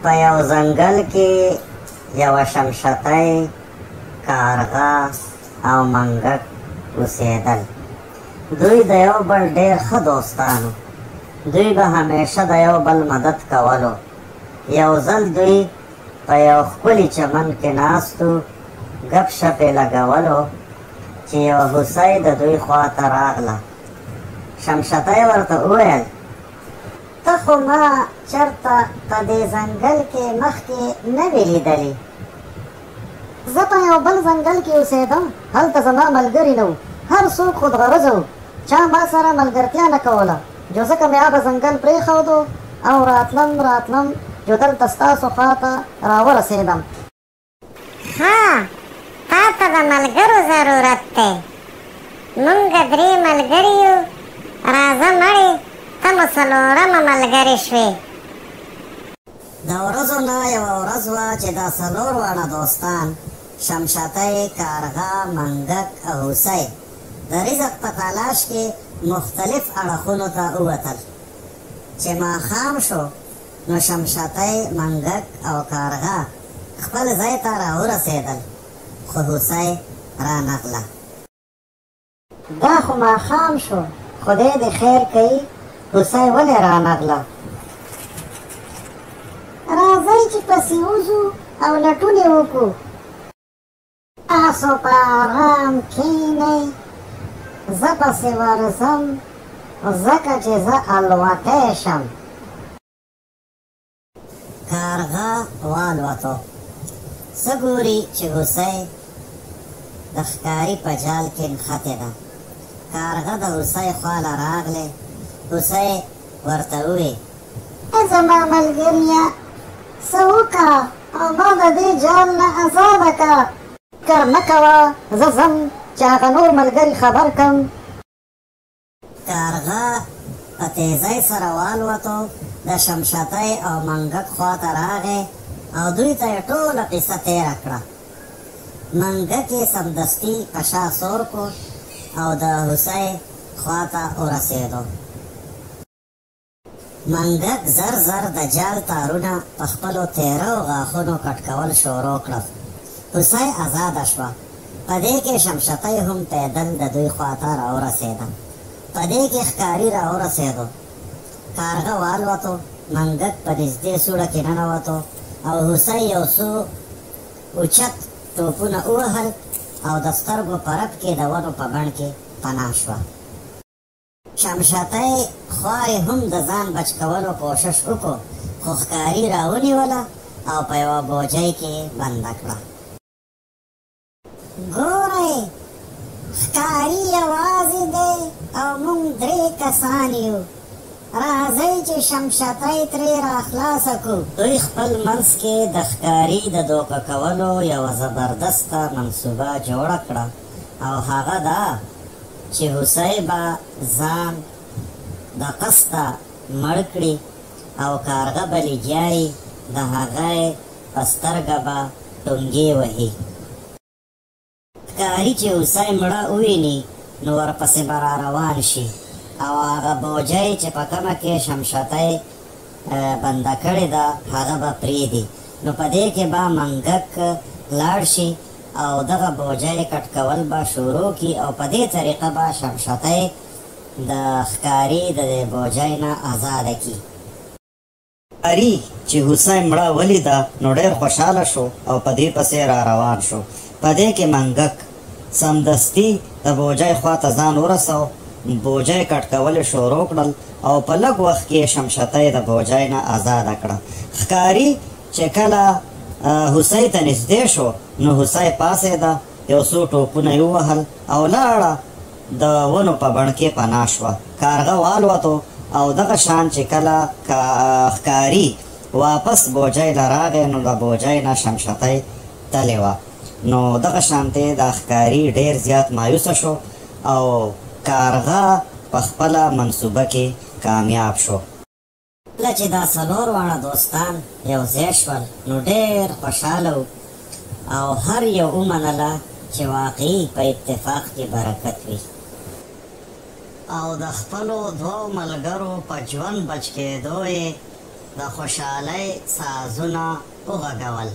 په یو ځنګل کې یوه شمشتۍ، کارغه او منګک اوسېدل. دوی د یو بل ډېر ښه دوستانو. دوی به همیشه د یو بل مدد کولو. یو ځل دوی په یو ښکلي چمن کې ناستو، ګپ شپ یې لګولو چې یوه هوسۍ د دوی خواته راغله. شمشتۍ ورته وویل: ته خو ما چېرته په دې ځنګل کې مخکې نه وې لیدلې. زه په یو بل ځنګل کې اوسېدم. هلته زما ملګري نه وو. هر څوک خودغرضه وو. چا ما سره ملګرتیا نه کوله. جو ځکه مې هغه ځنګل پرېښودو او راتلم جو دلته ستاسو خواته راورسېدم. ها، تا ته د ملګرو ضرورت دی. مونږ 3 ملګري یو. راځه مړې، ته مو 4مه ملګرې شوې. د ورځو نه یوه ورځ وه چې دا 4 واړه دوستان، شمشتۍ، کارغه، منګک او هوسۍ، د رزق په تلاش کې مختلف اړخونو ته ووتل. چې ماښام شو نو شمشتۍ، منګک او کارغه خپل ځای ته راورسېدل، خو هوسۍ رانغله. دا خو ماښام شو، خدای دې خیر کوي. هوسۍ ولې رانغله؟ راځئ چې پسې وځو او لټونې وکړو. تاسو په ارام کښېنئ، زه پسې ورځم ځکه چې زه الوتی شم. کارغه والوتو. څه ګوري چې هوسۍ د ښکاري په جال کې نښتې ده. کارغه د هوسۍ خواله راغلی. هوسۍ ورته ووې: زما ملګریه، څه وکړه او ما د دې جال نه ازاده کړه. کر مه کوه، زه ځم چې هغه نور ملګري خبر کړم. کارغه په تیزۍ سره والوتو، د شمشتۍ او منګک خواته راغی او دوی ته یې ټوله قصه تېره کړه. منګک یې سمدستي په شا سور کړو او د هوسۍ خواته ورسېدو. منګک زر زر د جال تارونه په خپلو تیره غاښونو کټ کول شروع کړل. هوسۍ ازاده شوه. په دې کې شمشتۍ هم پیدل د دوی خواته راورسېده. په دې کې ښکاري راورسېدو. کارغه والوتو. منګک په نږدې سوړه کې ننوتو او هوسۍ یو څو اوچت ټوپونه ووهل او د سترګو په رپ کې د ونو په بڼ کې پناه شوه. شمشتۍ خوارې هم د ځان بچ کولو کوشش وکړو، خو ښکاري راونیوله او په یوه بوجۍ کې بنده کړه. ګورئ، ښکاري یوازې دی او موږ 3 کسان یو. راځئ چې شمشتۍ ترې راخلاصه کړو. دوی خپل منځ کې د ښکاري د دوکه کولو یوه زبردسته منصوبه جوړه کړه او هغه دا چې هوسۍ به ځان د قصده مړ کړي او کارغه به لګیایي، د هغه په سترګه به ټونګې وهي. ښکاري چې هوسۍ مړه وویني نو ورپسې به را روان شي او هغه بوجۍ چې په کومه کې شمشتۍ بنده کړې ده هغه به پرېږدي. نو په دې کې به منګک لاړ شي او دغه بوجۍ کټ کول به شروع کړي او په دې طریقه به شمشتۍ د ښکاري د دې بوجۍ نه ازاده کړي. ښکاري چې هوسۍ مړه ولیده نو ډېر خوشحاله شو او په دې پسې را روان شو. په دې کې منګک سمدستي د بوجۍ خواته ځان ورسو. بوجۍ کټ کول شروع کړل او په لږ وخت کې شمشتۍ د بوجۍ نه ازاده کړه. ښکاري چې کله هوسۍ ته نږدې شو نو هوسۍ پاڅېده، یو څو ټوپونه یې ووهل او لاړه د ونو په بڼ کې پناه شوه. کارغه والوتو او دغه شان چې کله ښکاري واپس بوجۍ له راغی نو د بوجۍ نه شمشتۍ تلې وه. نو دغه شانتې د ښکاري ډېر زیات مایوسه شو او کارغه په خپله منصوبه کې کامیاب شو. کله چې دا 4 واړه دوستان یو ځای شول نو ډېر خوشحاله وو او هر یو ومنله چې واقعي په اتفاق کې برکت وي او د خپلو 2 ملګرو په ژوند بچ کېدو یې د خوشحالۍ سازونه وغږول.